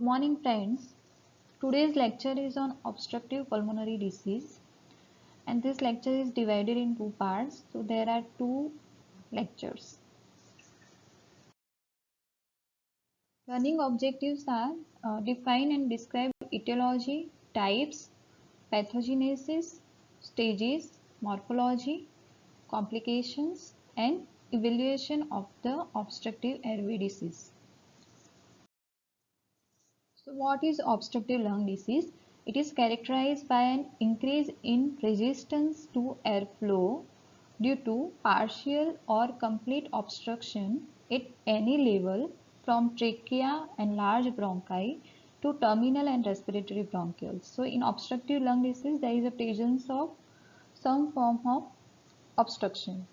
Good morning friends. Today's lecture is on obstructive pulmonary disease and this lecture is divided in two parts. So there are two lectures. Learning objectives are define and describe etiology, types, pathogenesis, stages, morphology, complications and evaluation of the obstructive airway disease. So what is obstructive lung disease? It is characterized by an increase in resistance to airflow due to partial or complete obstruction at any level from trachea and large bronchi to terminal and respiratory bronchioles. So in obstructive lung disease, there is a presence of some form of obstruction.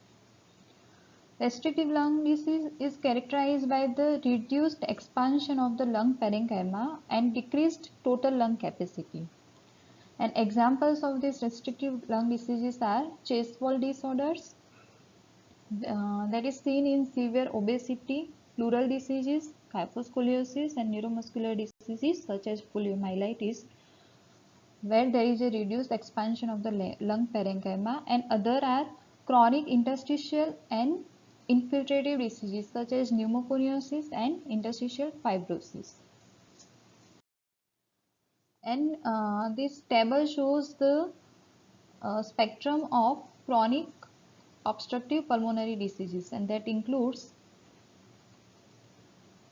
Restrictive lung disease is characterized by the reduced expansion of the lung parenchyma and decreased total lung capacity. And examples of these restrictive lung diseases are chest wall disorders, that is seen in severe obesity, pleural diseases, kyphoscoliosis, and neuromuscular diseases such as poliomyelitis, where there is a reduced expansion of the lung parenchyma, and other are chronic interstitial and infiltrative diseases such as pneumoconiosis and interstitial fibrosis. And this table shows the spectrum of chronic obstructive pulmonary diseases, and that includes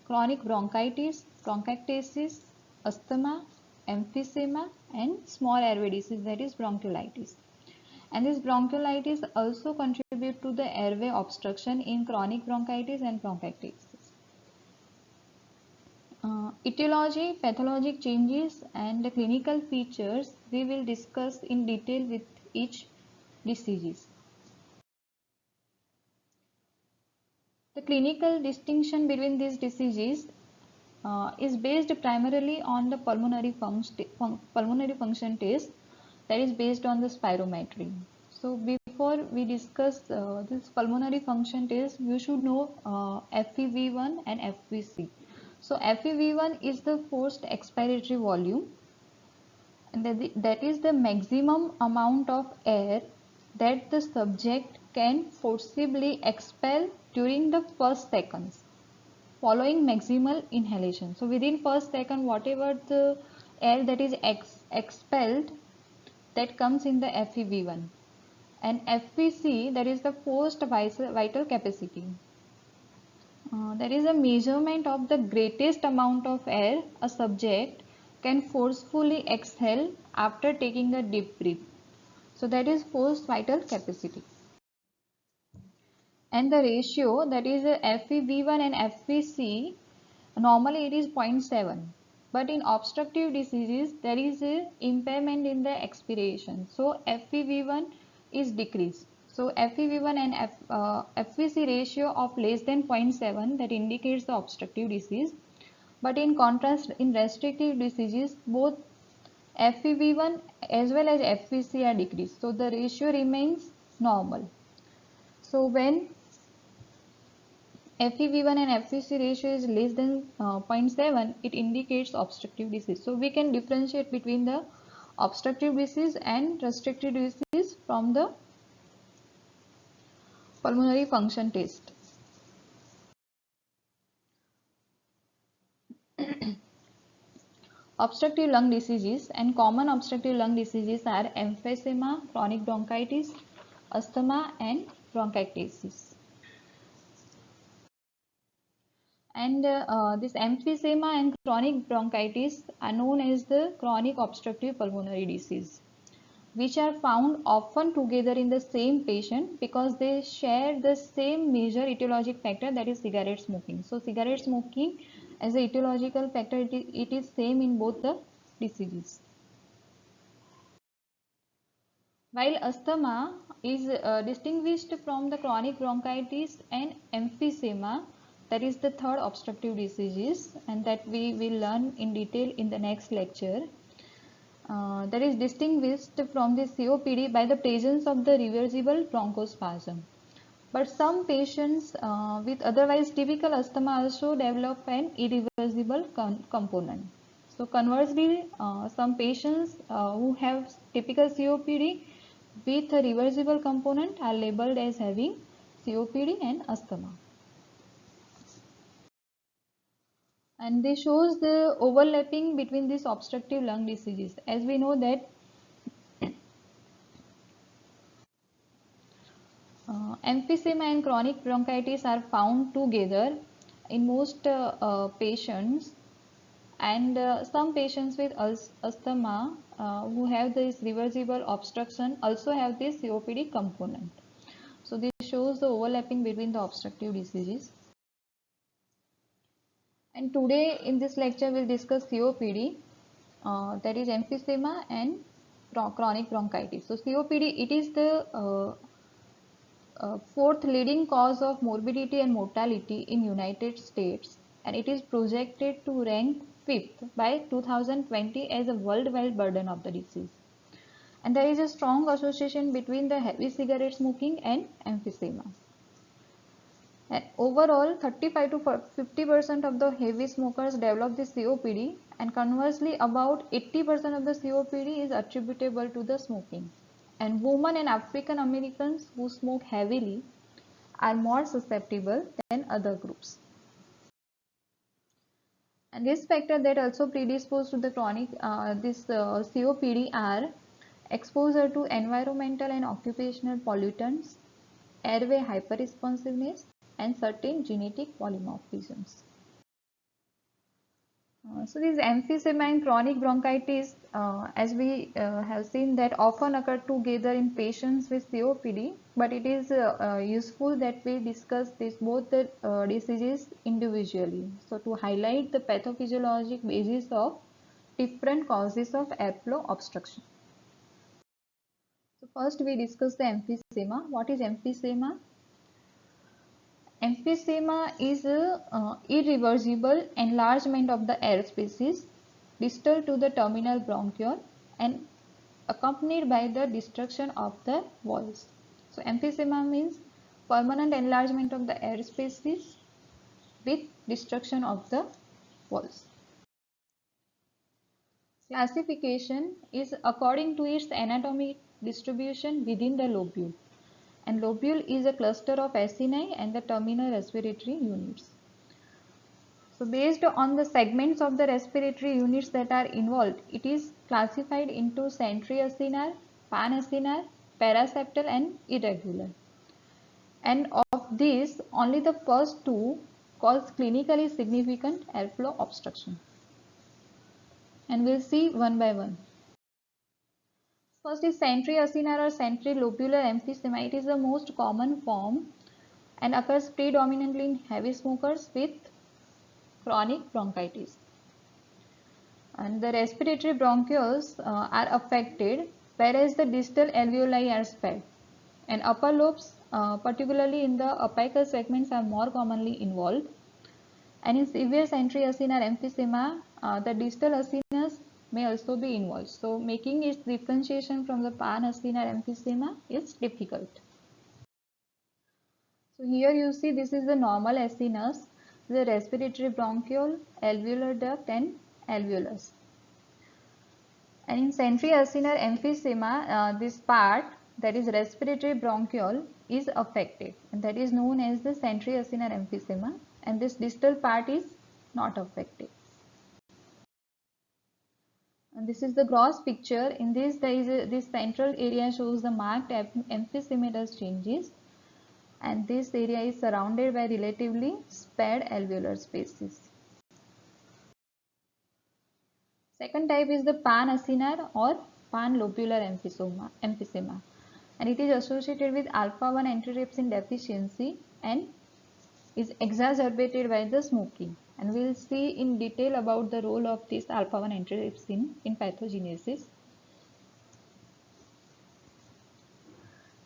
chronic bronchitis, bronchiectasis, asthma, emphysema, and small airway disease, that is bronchiolitis. And this bronchiolitis also contribute to the airway obstruction in chronic bronchitis and bronchiectasis. Etiology, pathologic changes and the clinical features we will discuss in detail with each disease. The clinical distinction between these diseases is based primarily on the pulmonary function test, that is based on the spirometry. So before we discuss this pulmonary function test, you should know FEV1 and FVC. So FEV1 is the forced expiratory volume, and that is the maximum amount of air that the subject can forcibly expel during the first seconds following maximal inhalation. So within first second, whatever the air that is expelled, that comes in the FEV1, and FVC, that is the forced vital capacity. That is a measurement of the greatest amount of air a subject can forcefully exhale after taking a deep breath. So that is forced vital capacity. And the ratio, that is FEV1 and FVC, normally it is 0.7. But in obstructive diseases, there is a impairment in the expiration. So FEV1 is decreased. So FEV1 and FVC ratio of less than 0.7, that indicates the obstructive disease. But in contrast, in restrictive diseases, both FEV1 as well as FVC are decreased. So the ratio remains normal. So when FEV1 and FVC ratio is less than 0.7, it indicates obstructive disease. So we can differentiate between the obstructive disease and restrictive disease from the pulmonary function test. Obstructive lung diseases and common obstructive lung diseases are emphysema, chronic bronchitis, asthma and bronchiectasis. And this emphysema and chronic bronchitis are known as the chronic obstructive pulmonary disease, which are found often together in the same patient because they share the same major etiologic factor, that is cigarette smoking. So cigarette smoking as a etiological factor, it is same in both the diseases. While asthma is distinguished from the chronic bronchitis and emphysema, that is the third obstructive diseases, and that we will learn in detail in the next lecture. That is distinguished from the COPD by the presence of the reversible bronchospasm. But some patients with otherwise typical asthma also develop an irreversible component. So conversely, some patients who have typical COPD with a reversible component are labeled as having COPD and asthma. And this shows the overlapping between these obstructive lung diseases. As we know that emphysema and chronic bronchitis are found together in most patients, and some patients with asthma who have this reversible obstruction also have this COPD component. So this shows the overlapping between the obstructive diseases. And today in this lecture we'll discuss COPD, that is emphysema and chronic bronchitis. So COPD, it is the fourth leading cause of morbidity and mortality in United States, and it is projected to rank fifth by 2020 as a worldwide burden of the disease. And there is a strong association between the heavy cigarette smoking and emphysema. And overall, 35 to 50% of the heavy smokers develop this COPD, and conversely, about 80% of the COPD is attributable to the smoking. And women and African Americans who smoke heavily are more susceptible than other groups. And this factor that also predispose to the chronic COPD are exposure to environmental and occupational pollutants, airway hyperresponsiveness, and certain genetic polymorphisms. So these emphysema and chronic bronchitis, as we have seen, that often occur together in patients with COPD, but it is useful that we discuss both the diseases individually. So to highlight the pathophysiologic basis of different causes of airflow obstruction. So first we discuss the emphysema. What is emphysema? Emphysema is a irreversible enlargement of the air spaces distal to the terminal bronchiole and accompanied by the destruction of the walls. So emphysema means permanent enlargement of the air spaces with destruction of the walls. Classification is according to its anatomic distribution within the lobule. And lobule is a cluster of acini and the terminal respiratory units. So based on the segments of the respiratory units that are involved, it is classified into centriacinar, panacinar, paraseptal and irregular. And of these, only the first two cause clinically significant airflow obstruction. And we'll see one by one. First is centriacinar or centrilobular emphysema. It is the most common form and occurs predominantly in heavy smokers with chronic bronchitis. And the respiratory bronchioles are affected, whereas the distal alveoli are spared. And upper lobes, particularly in the apical segments, are more commonly involved. And in severe centriacinar emphysema, the distal acinus may also be involved. So making its differentiation from the panacinar emphysema is difficult. So here you see this is the normal acinus, the respiratory bronchiole, alveolar duct and alveolus. And in centriacinar emphysema, this part, that is respiratory bronchiole, is affected, and that is known as the centriacinar emphysema, and this distal part is not affected. And this is the gross picture. In this, this central area shows the marked emphysematous changes, and this area is surrounded by relatively spared alveolar spaces. Second type is the panacinar or panlobular emphysema, and it is associated with alpha-1 antitrypsin deficiency and is exacerbated by the smoking. And we will see in detail about the role of this alpha-1 antitrypsin in pathogenesis.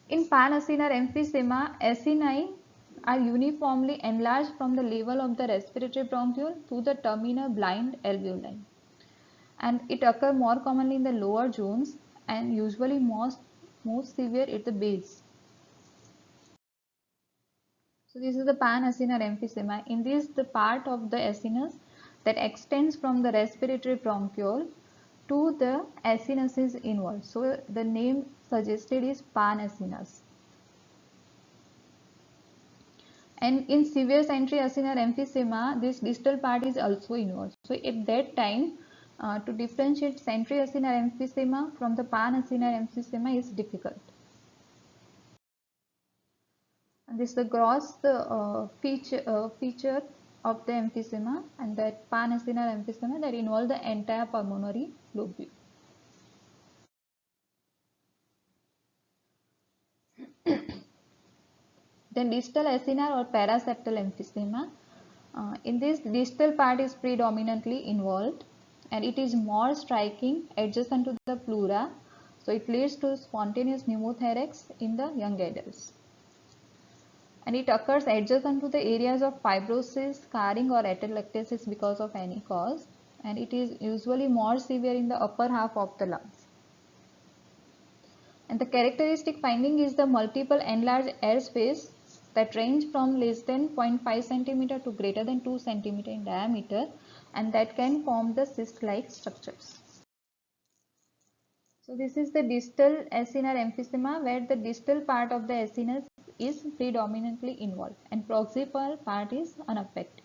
In panacinar emphysema, acini are uniformly enlarged from the level of the respiratory bronchiole to the terminal blind alveoli, and it occurs more commonly in the lower zones and usually most severe at the base. So this is the panacinar emphysema. In this, the part of the acinus that extends from the respiratory bronchiole to the acinus is involved. So the name suggested is panacinus. And in severe centriacinar emphysema, this distal part is also involved. So at that time, to differentiate centriacinar emphysema from the panacinar emphysema is difficult. And this is the gross feature of the emphysema, and that panacinar emphysema that involve the entire pulmonary lobule. Then distal acinar or paraseptal emphysema. In this, distal part is predominantly involved and it is more striking adjacent to the pleura, so it leads to spontaneous pneumothorax in the young adults. And it occurs adjacent to the areas of fibrosis, scarring or atelectasis because of any cause, and it is usually more severe in the upper half of the lungs. And the characteristic finding is the multiple enlarged air space that range from less than 0.5 cm to greater than 2 cm in diameter, and that can form the cyst-like structures. So this is the distal acinar emphysema, where the distal part of the acinus is predominantly involved and proximal part is unaffected.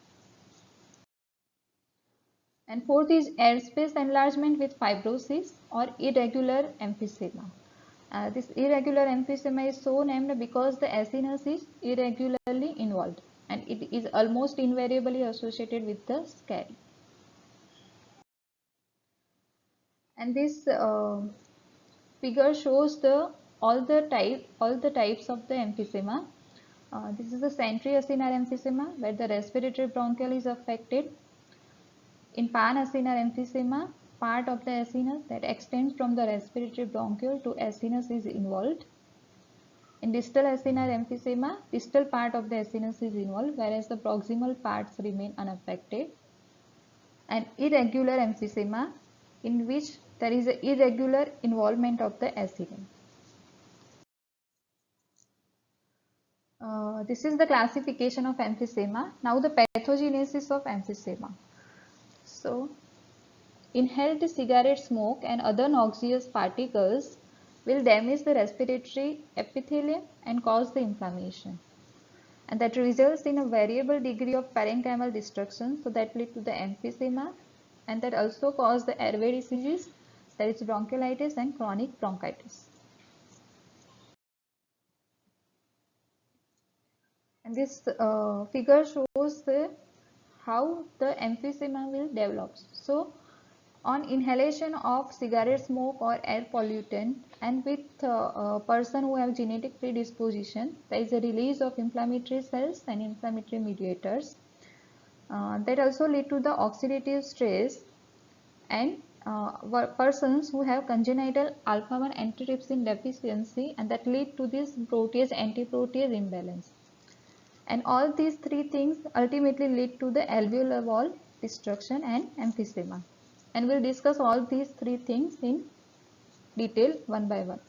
And fourth is airspace enlargement with fibrosis or irregular emphysema. This irregular emphysema is so named because the acinus is irregularly involved and it is almost invariably associated with the scarring. And this figure shows all the types of the emphysema. This is the centriacinar emphysema, where the respiratory bronchiole is affected. In panacinar emphysema, part of the acinus that extends from the respiratory bronchiole to acinus is involved. In distal acinar emphysema, distal part of the acinus is involved, whereas the proximal parts remain unaffected. And irregular emphysema, in which there is an irregular involvement of the acinus. This is the classification of emphysema. Now the pathogenesis of emphysema. So, inhaled cigarette smoke and other noxious particles will damage the respiratory epithelium and cause the inflammation. And that results in a variable degree of parenchymal destruction, so that lead to the emphysema, and that also cause the airway diseases, that is bronchiolitis and chronic bronchitis. And this figure shows how the emphysema will develop. So, on inhalation of cigarette smoke or air pollutant, and with a person who have genetic predisposition, there is a release of inflammatory cells and inflammatory mediators that also lead to the oxidative stress, and persons who have congenital alpha-1 antitrypsin deficiency, and that lead to this protease-antiprotease imbalance. And all these three things ultimately lead to the alveolar wall destruction and emphysema. And we'll discuss all these three things in detail one by one.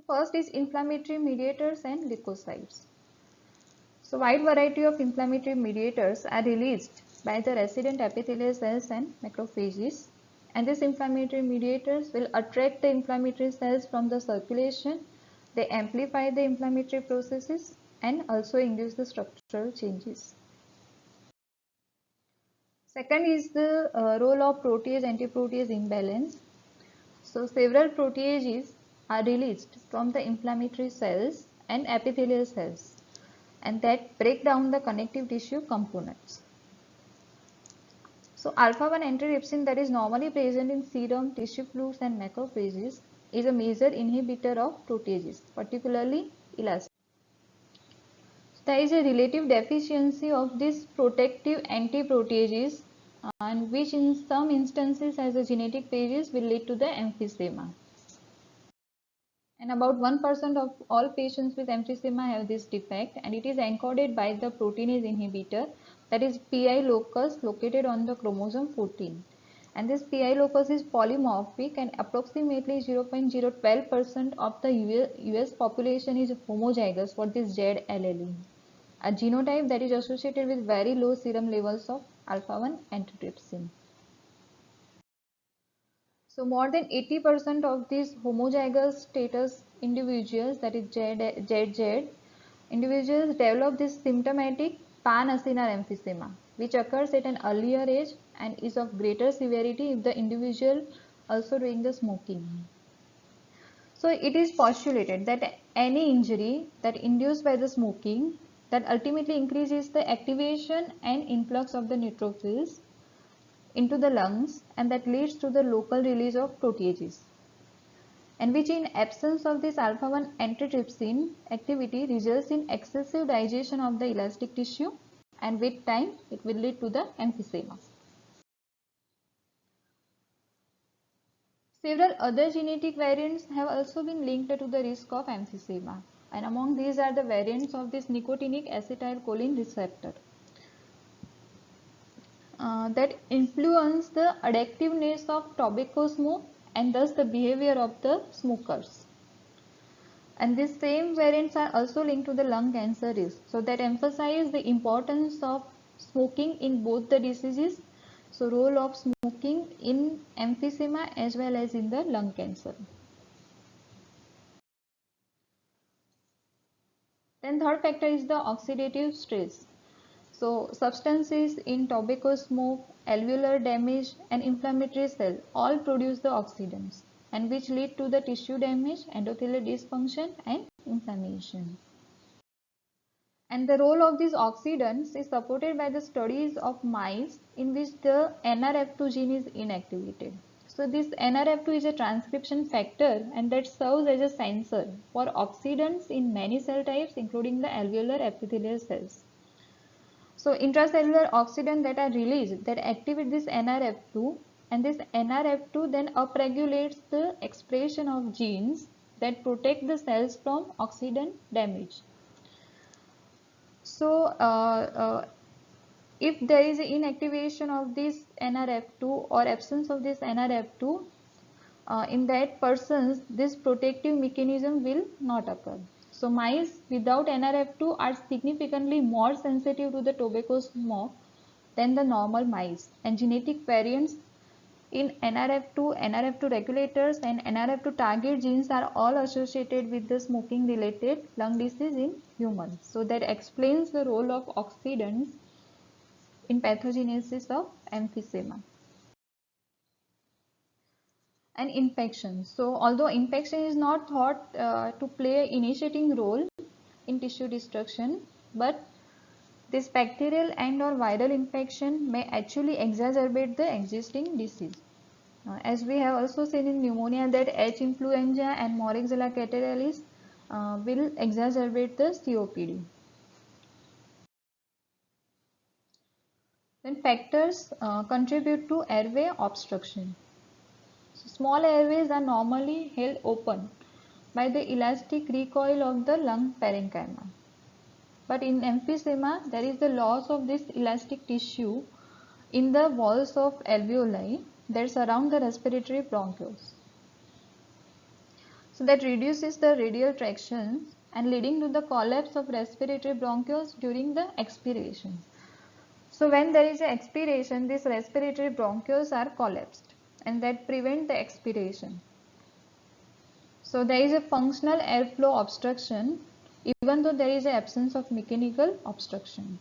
First is inflammatory mediators and leukocytes. So wide variety of inflammatory mediators are released by the resident epithelial cells and macrophages, and these inflammatory mediators will attract the inflammatory cells from the circulation. They amplify the inflammatory processes and also induce the structural changes. Second is the role of protease-antiprotease imbalance. So several proteases are released from the inflammatory cells and epithelial cells, and that break down the connective tissue components. So alpha-1 antitrypsin, that is normally present in serum, tissue fluids and macrophages, is a major inhibitor of proteases, particularly elastin. There is a relative deficiency of this protective antiproteases, and which in some instances as a genetic phases will lead to the emphysema. And about 1% of all patients with emphysema have this defect, and it is encoded by the proteinase inhibitor, that is PI locus, located on the chromosome 14. And this PI locus is polymorphic, and approximately 0.012% of the US population is homozygous for this Z allele. a genotype that is associated with very low serum levels of alpha-1 antitrypsin. So more than 80% of these homozygous status individuals, that is ZZ individuals, develop this symptomatic pan-acinar emphysema, which occurs at an earlier age and is of greater severity if the individual also doing the smoking. So it is postulated that any injury that induced by the smoking that ultimately increases the activation and influx of the neutrophils into the lungs, and that leads to the local release of proteases, and which in absence of this alpha-1 antitrypsin activity results in excessive digestion of the elastic tissue, and with time it will lead to the emphysema. Several other genetic variants have also been linked to the risk of emphysema, and among these are the variants of this nicotinic acetylcholine receptor that influence the addictiveness of tobacco smoke and thus the behavior of the smokers. And these same variants are also linked to the lung cancer risk, so that emphasize the importance of smoking in both the diseases. So role of smoking in emphysema as well as in the lung cancer. Then third factor is the oxidative stress. So substances in tobacco smoke, alveolar damage and inflammatory cells all produce the oxidants, and which lead to the tissue damage, endothelial dysfunction and inflammation. And the role of these oxidants is supported by the studies of mice in which the NRF2 gene is inactivated. So this NRF2 is a transcription factor and that serves as a sensor for oxidants in many cell types including the alveolar epithelial cells. So intracellular oxidants that are released that activate this NRF2, and this NRF2 then upregulates the expression of genes that protect the cells from oxidant damage. So if there is inactivation of this NRF2 or absence of this NRF2, in that persons this protective mechanism will not occur. So mice without NRF2 are significantly more sensitive to the tobacco smoke than the normal mice, and genetic variants in NRF2 regulators and NRF2 target genes are all associated with the smoking related lung disease in humans. So that explains the role of oxidants in pathogenesis of emphysema. And infection. So although infection is not thought to play an initiating role in tissue destruction, but this bacterial and or viral infection may actually exacerbate the existing disease. As we have also seen in pneumonia that H. influenza and Moraxella catarrhalis will exacerbate the COPD. Then factors contribute to airway obstruction. So small airways are normally held open by the elastic recoil of the lung parenchyma. But in emphysema, there is the loss of this elastic tissue in the walls of alveoli that surround the respiratory bronchioles. So that reduces the radial traction and leading to the collapse of respiratory bronchioles during the expiration. So when there is an expiration, these respiratory bronchioles are collapsed and that prevent the expiration. So there is a functional airflow obstruction even though there is an absence of mechanical obstruction.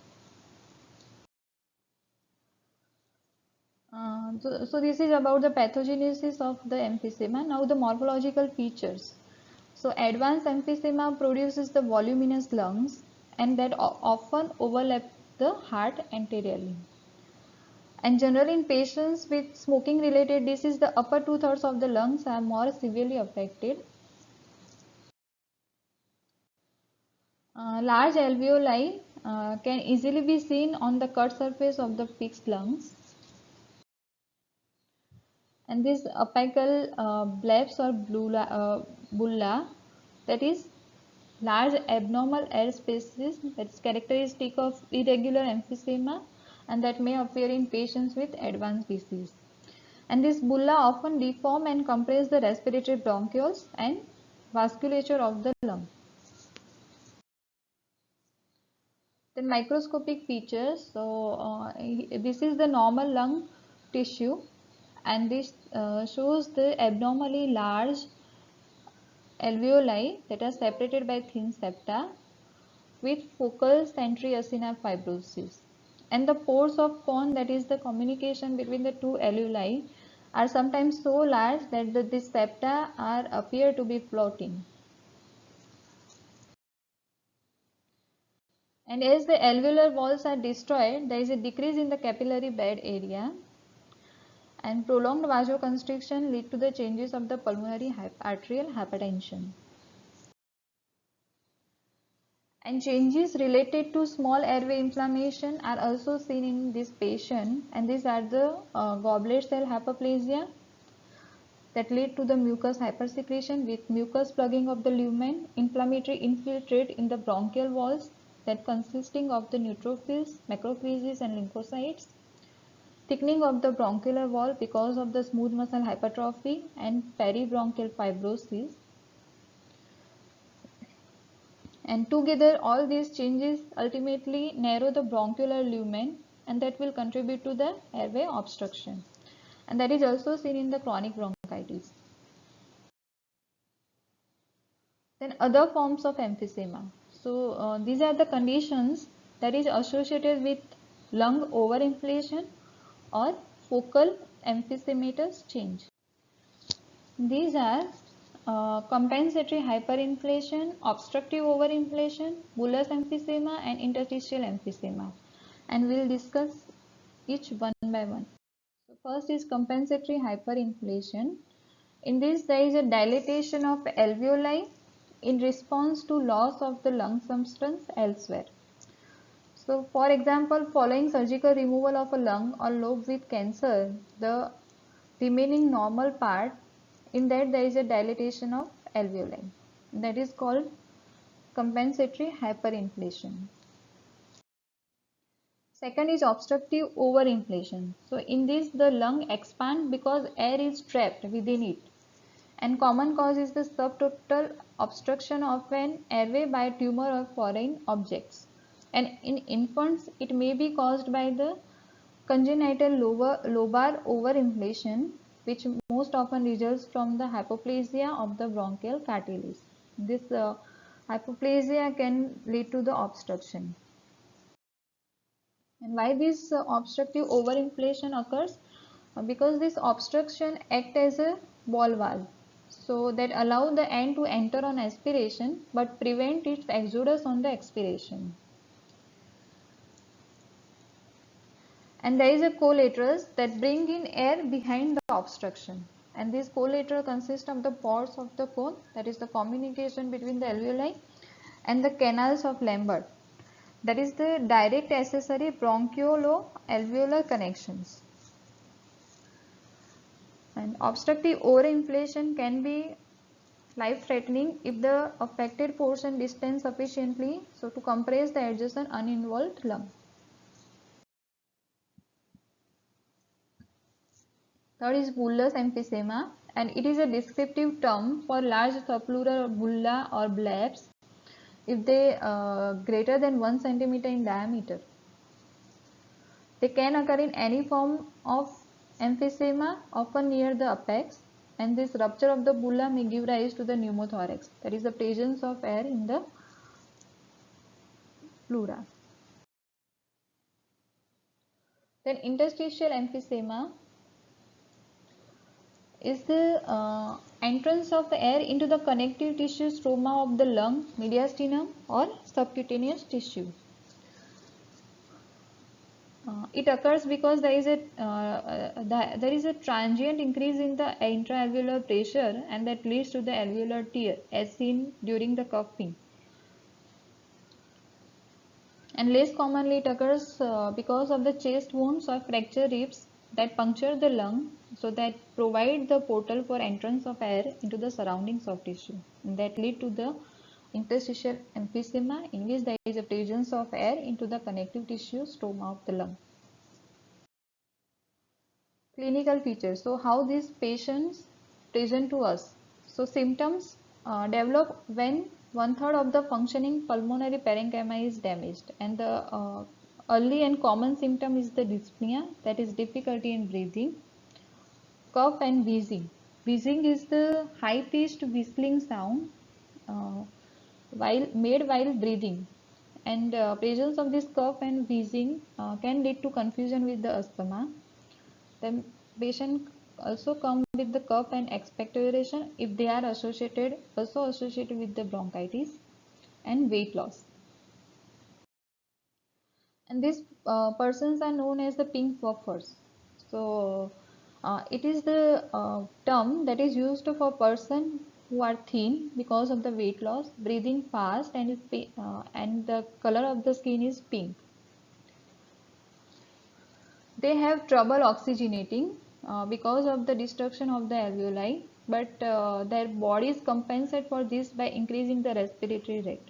So this is about the pathogenesis of the emphysema. Now the morphological features. So advanced emphysema produces the voluminous lungs and that often overlap the heart anteriorly. And generally in patients with smoking related disease, the upper 2/3 of the lungs are more severely affected. Large alveoli can easily be seen on the cut surface of the fixed lungs. And these apical blebs or bulla, that is large abnormal air spaces, that is characteristic of irregular emphysema and that may appear in patients with advanced disease. And this bulla often deform and compress the respiratory bronchioles and vasculature of the lung. Then microscopic features. So this is the normal lung tissue, and this shows the abnormally large alveoli that are separated by thin septa with focal centriacina fibrosis. And the pores of Kohn, that is the communication between the two alveoli, are sometimes so large that the septa appear to be floating. And as the alveolar walls are destroyed, there is a decrease in the capillary bed area, and prolonged vasoconstriction lead to the changes of the pulmonary arterial hypertension. And changes related to small airway inflammation are also seen in this patient, and these are the goblet cell hyperplasia that lead to the mucus hypersecretion with mucus plugging of the lumen, inflammatory infiltrate in the bronchial walls that consisting of the neutrophils, macrophages and lymphocytes, thickening of the bronchial wall because of the smooth muscle hypertrophy and peribronchial fibrosis. And together all these changes ultimately narrow the bronchial lumen, and that will contribute to the airway obstruction, and that is also seen in the chronic bronchitis. Then other forms of emphysema. So these are the conditions that is associated with lung overinflation or focal emphysematous change. These are compensatory hyperinflation, obstructive overinflation, bullous emphysema and interstitial emphysema, and we will discuss each one by one. So first is compensatory hyperinflation. In this there is a dilatation of alveoli in response to loss of the lung substance elsewhere. So for example, following surgical removal of a lung or lobe with cancer, the remaining normal part, in that there is a dilatation of alveoli. That is called compensatory hyperinflation. Second is obstructive overinflation. So in this the lung expands because air is trapped within it, and common cause is the subtotal obstruction of an airway by tumor or foreign objects. And in infants it may be caused by the congenital lobar overinflation, which most often results from the hypoplasia of the bronchial cartilage. This hypoplasia can lead to the obstruction. And why this obstructive overinflation occurs? Because this obstruction acts as a ball valve, so that allow the end to enter on aspiration but prevent its exodus on the expiration. And there is a collaterals that bring in air behind the obstruction, and this collateral consists of the pores of the Kohn, that is the communication between the alveoli, and the canals of Lambert, that is the direct accessory bronchiolo-alveolar connections. And obstructive overinflation can be life-threatening if the affected portion distends sufficiently so to compress the adjacent uninvolved lung. Third is bullous emphysema, and it is a descriptive term for large subpleural bulla or blebs if they greater than 1 cm in diameter. They can occur in any form of emphysema, often near the apex, and this rupture of the bulla may give rise to the pneumothorax, that is the presence of air in the pleura. Then interstitial emphysema is the entrance of the air into the connective tissue stroma of the lung, mediastinum or subcutaneous tissue. It occurs because there is a transient increase in the intra-alveolar pressure, and that leads to the alveolar tear as seen during the coughing. And less commonly it occurs because of the chest wounds or fracture ribs that puncture the lung, so that provide the portal for entrance of air into the surroundings of tissue, and that lead to the interstitial emphysema, in which there is a presence of air into the connective tissue stroma of the lung. Clinical features. So how these patients present to us? So symptoms develop when one-third of the functioning pulmonary parenchyma is damaged, and the early and common symptom is the dyspnea, that is difficulty in breathing, cough and wheezing. Wheezing is the high-pitched whistling sound uh, while breathing, and presence of this cough and wheezing can lead to confusion with the asthma. The patient also come with the cough and expectoration if they are associated with the bronchitis and weight loss. And these persons are known as the pink puffers. So it is the term that is used for person who are thin because of the weight loss, breathing fast, and the color of the skin is pink. They have trouble oxygenating because of the destruction of the alveoli, but their bodies compensate for this by increasing the respiratory rate.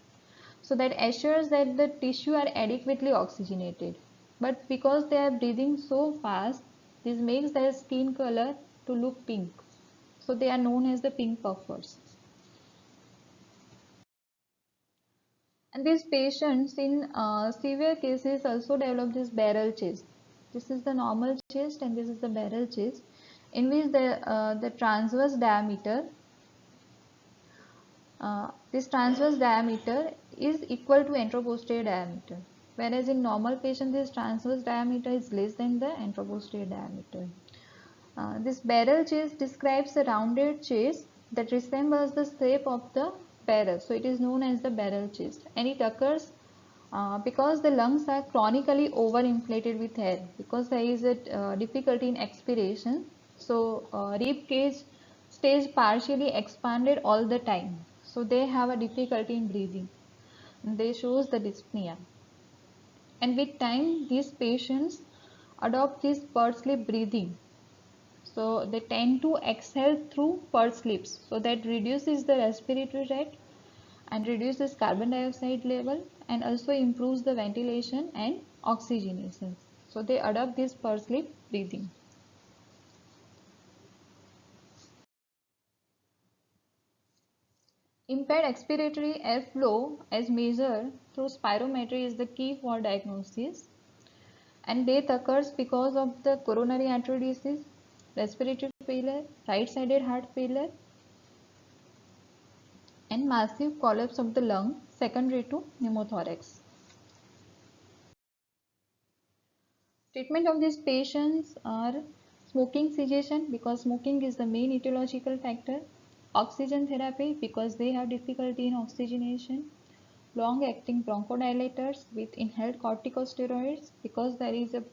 So that assures that the tissue are adequately oxygenated. But because they are breathing so fast, this makes their skin color to look pink. So they are known as the pink puffers. And these patients in severe cases also develop this barrel chest. This is the normal chest and this is the barrel chest, in which the transverse diameter this transverse diameter is equal to anteroposterior diameter, whereas in normal patient this transverse diameter is less than the anteroposterior diameter. This barrel chest describes a rounded chest that resembles the shape of the barrel, so it is known as the barrel chest, and it occurs because the lungs are chronically overinflated with air, because there is a difficulty in expiration. So rib cage stays partially expanded all the time, so they have a difficulty in breathing. They shows the dyspnea, and with time these patients adopt this pursed lip breathing. So they tend to exhale through pursed lips, so that reduces the respiratory rate and reduces carbon dioxide level and also improves the ventilation and oxygenation. So they adopt this pursed lip breathing. Impaired expiratory airflow as measured through spirometry is the key for diagnosis, and death occurs because of the coronary artery disease, respiratory failure, right-sided heart failure, and massive collapse of the lung secondary to pneumothorax. Treatment of these patients are smoking cessation, because smoking is the main etiological factor, oxygen therapy because they have difficulty in oxygenation, long acting bronchodilators with inhaled corticosteroids because there is a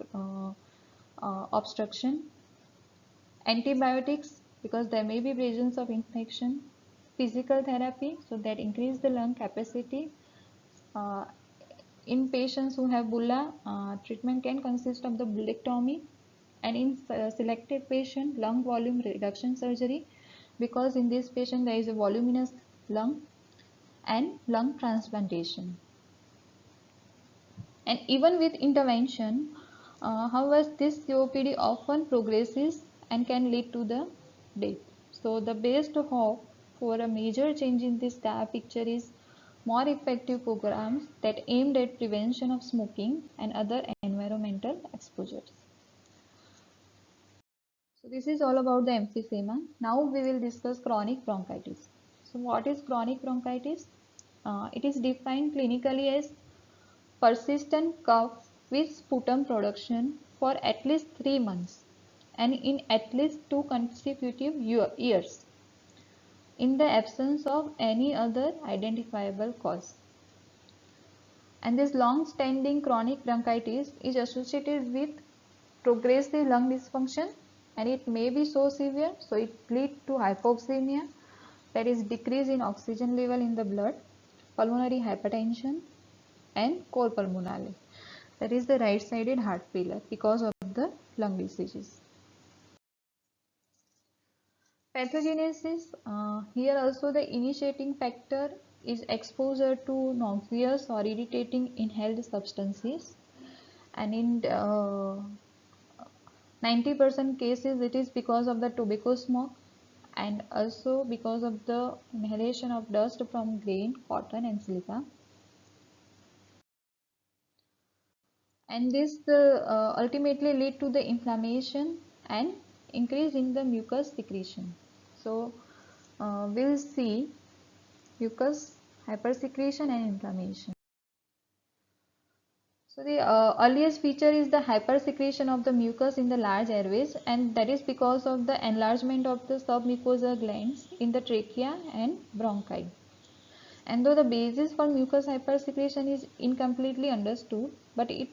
obstruction, antibiotics because there may be presence of infection, physical therapy so that increase the lung capacity. Uh, in patients who have bulla, treatment can consist of the bullectomy, and in selected patient, lung volume reduction surgery because in this patient there is a voluminous lung, and lung transplantation. And even with intervention, however, this COPD often progresses and can lead to the death. So the best hope for a major change in this dire picture is more effective programs that aimed at prevention of smoking and other environmental exposures. So this is all about the emphysema. Now we will discuss chronic bronchitis. So what is chronic bronchitis? It is defined clinically as persistent cough with sputum production for at least 3 months and in at least 2 consecutive years in the absence of any other identifiable cause. And this long-standing chronic bronchitis is associated with progressive lung dysfunction, and it may be so severe so it leads to hypoxemia, that is decrease in oxygen level in the blood, pulmonary hypertension, and cor pulmonale, that is the right-sided heart failure because of the lung diseases. Pathogenesis, here also the initiating factor is exposure to noxious or irritating inhaled substances, and in 90% cases it is because of the tobacco smoke, and also because of the inhalation of dust from grain, cotton and silica. And this ultimately lead to the inflammation and increase in the mucus secretion. So we'll see mucus hypersecretion and inflammation. So the earliest feature is the hypersecretion of the mucus in the large airways, and that is because of the enlargement of the submucosal glands in the trachea and bronchi. And though the basis for mucus hypersecretion is incompletely understood, but it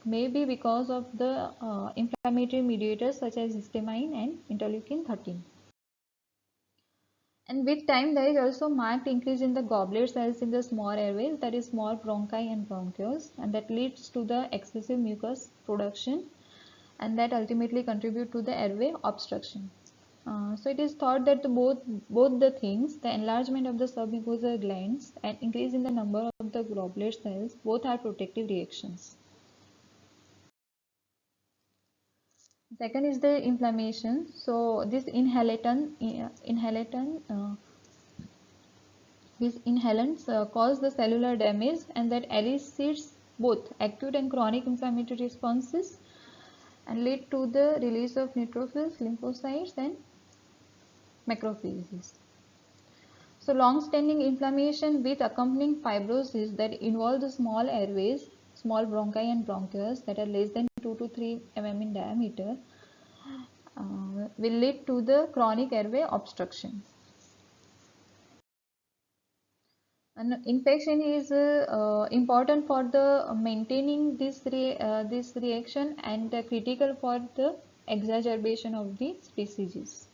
may be because of the inflammatory mediators such as histamine and interleukin 13. And with time, there is also marked increase in the goblet cells in the small airways, that is small bronchi and bronchioles, and that leads to the excessive mucus production, and that ultimately contribute to the airway obstruction. So it is thought that both the things, the enlargement of the submucosal glands and increase in the number of the goblet cells, both are protective reactions. Second is the inflammation. So this these inhalants cause the cellular damage, and that elicits both acute and chronic inflammatory responses and lead to the release of neutrophils, lymphocytes and macrophages. So long-standing inflammation with accompanying fibrosis that involve the small airways, small bronchi and bronchioles that are less than 2 to 3 mm in diameter will lead to the chronic airway obstruction. And infection is important for the maintaining this reaction and critical for the exacerbation of the diseases.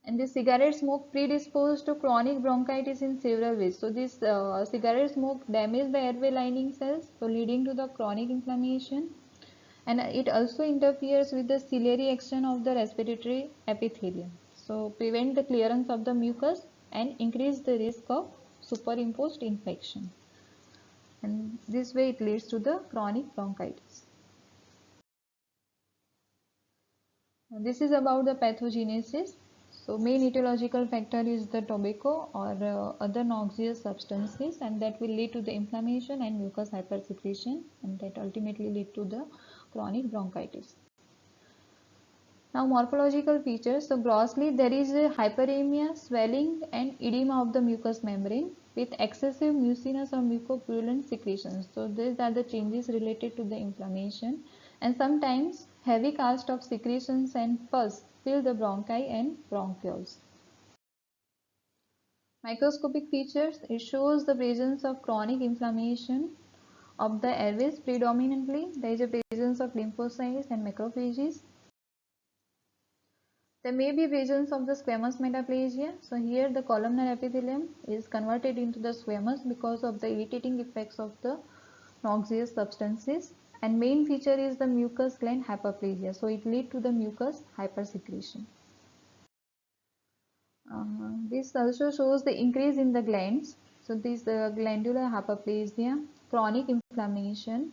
And the cigarette smoke predisposed to chronic bronchitis in several ways. So this cigarette smoke damages the airway lining cells, so leading to the chronic inflammation, and it also interferes with the ciliary action of the respiratory epithelium. So prevent the clearance of the mucus and increase the risk of superimposed infection. And this way it leads to the chronic bronchitis. This is about the pathogenesis. So main etiological factor is the tobacco or other noxious substances, and that will lead to the inflammation and mucus hypersecretion, and that ultimately lead to the chronic bronchitis. Now morphological features. So grossly there is a hyperemia, swelling and edema of the mucous membrane with excessive mucinous or mucopurulent secretions. So these are the changes related to the inflammation, and sometimes heavy cast of secretions and pus fill the bronchi and bronchioles. Microscopic features. It shows the presence of chronic inflammation of the airways. Predominantly there is a presence of lymphocytes and macrophages. There may be regions of the squamous metaplasia. So here the columnar epithelium is converted into the squamous because of the irritating effects of the noxious substances, and main feature is the mucus gland hyperplasia. So it leads to the mucus hypersecretion. This also shows the increase in the glands. So this glandular hyperplasia, chronic inflammation,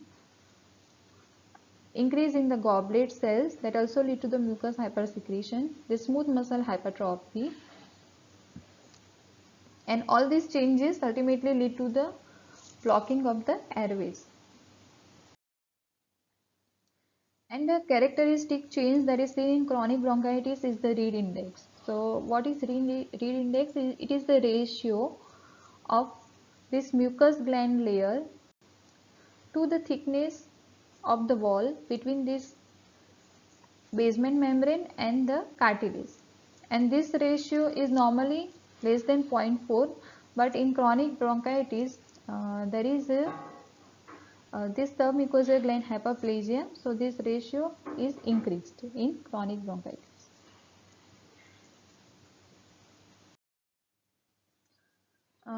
increase in the goblet cells that also lead to the mucus hypersecretion, the smooth muscle hypertrophy, and all these changes ultimately lead to the blocking of the airways. And the characteristic change that is seen in chronic bronchitis is the Reed index. So what is Reed index? It is the ratio of this mucus gland layer to the thickness of the wall between this basement membrane and the cartilage, and this ratio is normally less than 0.4, but in chronic bronchitis there is this submucosal gland hyperplasia, so this ratio is increased in chronic bronchitis.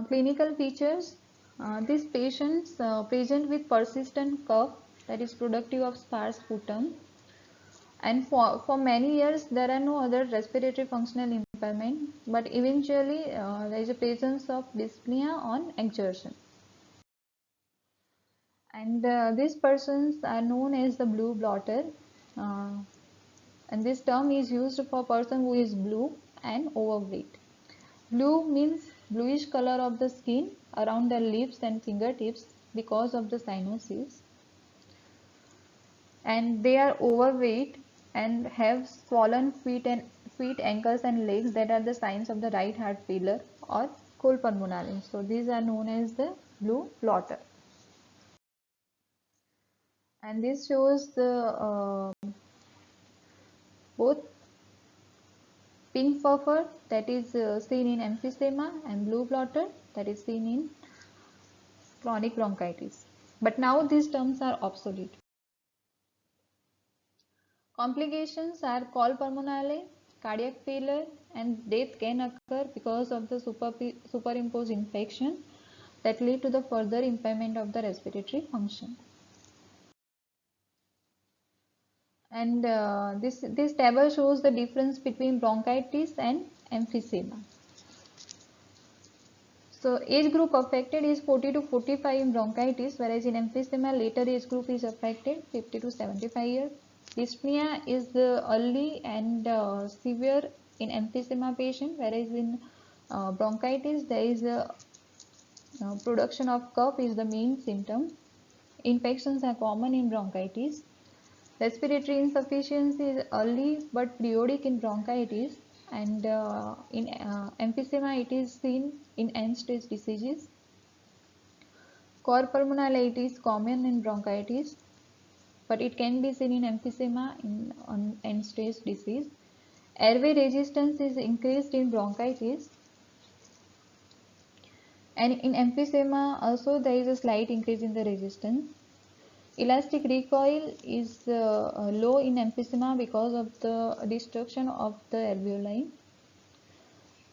Clinical features. These patients present with persistent cough that is productive of sparse sputum, and for many years there are no other respiratory functional impairment, but eventually there is a presence of dyspnea on exertion. And these persons are known as the blue blotter. And this term is used for person who is blue and overweight. Blue means bluish color of the skin around the lips and fingertips because of the cyanosis, and they are overweight and have swollen feet, ankles and legs that are the signs of the right heart failure or col pulmonale. So these are known as the blue blotter. And this shows the both pink purpur that is seen in emphysema and blue blotter that is seen in chronic bronchitis. But now these terms are obsolete. Complications are col pulmonale, cardiac failure, and death can occur because of the superimposed infection that lead to the further impairment of the respiratory function. And this table shows the difference between bronchitis and emphysema. So age group affected is 40 to 45 in bronchitis, whereas in emphysema later age group is affected 50 to 75 years. Dyspnea is early and severe in emphysema patient, whereas in bronchitis there is a production of cough is the main symptom. Infections are common in bronchitis. Respiratory insufficiency is early but periodic in bronchitis, and in emphysema it is seen in end-stage diseases. Cor pulmonale is common in bronchitis, but it can be seen in emphysema on end-stage disease. Airway resistance is increased in bronchitis, and in emphysema also there is a slight increase in the resistance. Elastic recoil is low in emphysema because of the destruction of the alveoli.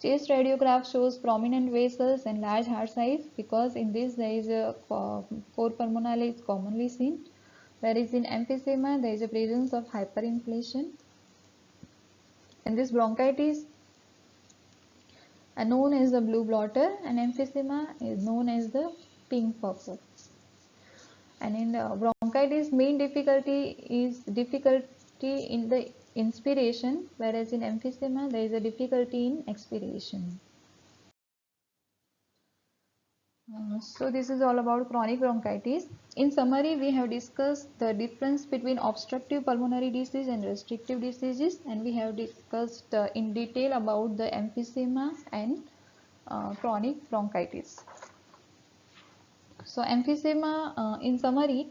Chest radiograph shows prominent vessels and large heart size because in this there is a cor pulmonale is commonly seen, whereas in emphysema there is a presence of hyperinflation. And this bronchitis are known as the blue blotter, and emphysema is known as the pink purpur. And in bronchitis, main difficulty is difficulty in the inspiration, whereas in emphysema there is a difficulty in expiration. So this is all about chronic bronchitis. In summary, we have discussed the difference between obstructive pulmonary disease and restrictive diseases, and we have discussed in detail about the emphysema and chronic bronchitis. So emphysema, in summary,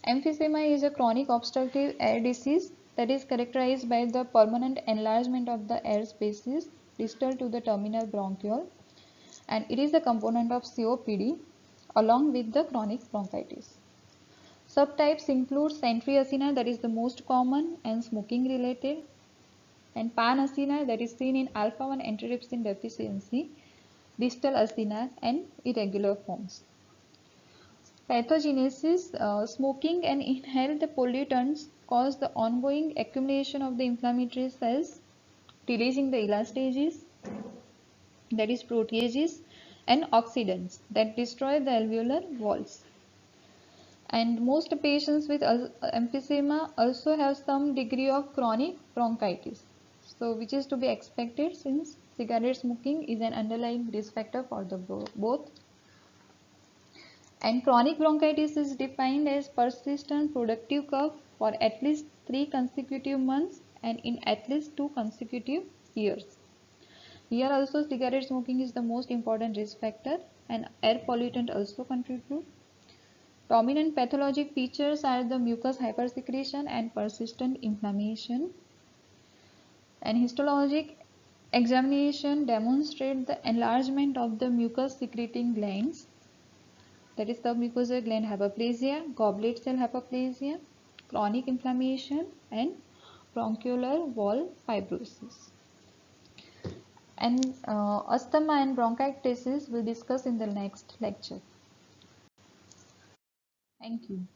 emphysema is a chronic obstructive air disease that is characterized by the permanent enlargement of the air spaces distal to the terminal bronchiole, and it is a component of COPD along with the chronic bronchitis. Subtypes include central acina, that is the most common and smoking related, and pan acina, that is seen in alpha 1 antitrypsin deficiency, distal acina and irregular forms. Pathogenesis, smoking and inhaled pollutants cause the ongoing accumulation of the inflammatory cells, releasing the elastases, that is proteases, and oxidants that destroy the alveolar walls. And most patients with emphysema also have some degree of chronic bronchitis, so which is to be expected since cigarette smoking is an underlying risk factor for the both. And chronic bronchitis is defined as persistent productive cough for at least 3 consecutive months and in at least 2 consecutive years. Here also cigarette smoking is the most important risk factor, and air pollutant also contribute. Dominant pathologic features are the mucus hypersecretion and persistent inflammation. And histologic examination demonstrates the enlargement of the mucus secreting glands, that is submucosal gland hyperplasia, goblet cell hyperplasia, chronic inflammation and bronchiolar wall fibrosis. And asthma and bronchitis we'll discuss in the next lecture. Thank you.